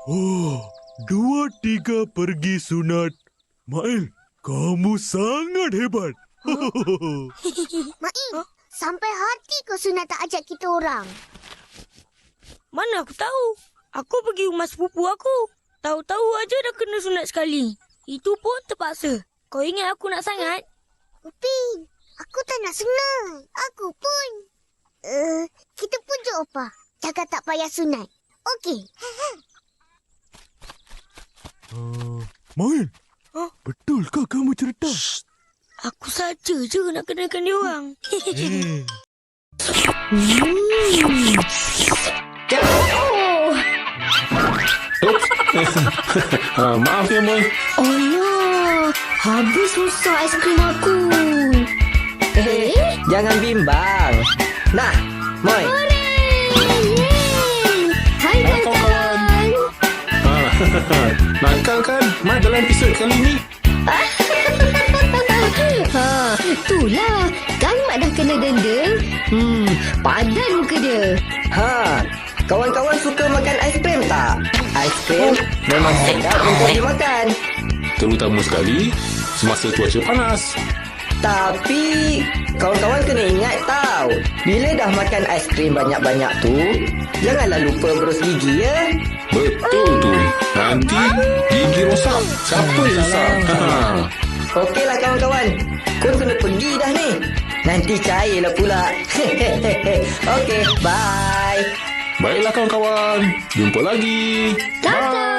Oh, 2-3 pergi sunat. Mail, kamu sangat hebat. Main, sampai hati kau sunat tak ajak kita orang. Mana aku tahu? Aku pergi rumah sepupu aku. Tahu-tahu aja dah kena sunat sekali. Itu pun terpaksa. Kau ingat aku nak sangat? Upin, aku tak nak sunat. Aku pun. Kita pujuk apa? Cakap tak payah sunat. Okey. Mail, Huh? betulkah kamu cerita? Aku saja je nak kenakan dia orang. Maaf ya, Moy. Allah, habis susah aiskrim aku. Jangan bimbang. Nah, Moy. Hai kawan-kawan. kawan. Nakal kan? Mai dalam episod kali ni. Itulah. Kan Mak dah kena denda. Padan muka dia. Kawan-kawan suka makan aiskrim tak? Aiskrim memang sedap untuk dimakan. Terutama sekali semasa cuaca panas. Tapi kawan-kawan kena ingat tau, bila dah makan aiskrim banyak-banyak tu, janganlah lupa berus gigi ya. Betul tu. Nanti gigi rosak. Siapa yang risau? Okeylah kawan-kawan, kau kena pergi dah ni. Nanti cairlah pula. Okey, bye. Baiklah kawan-kawan. Jumpa lagi. Tata.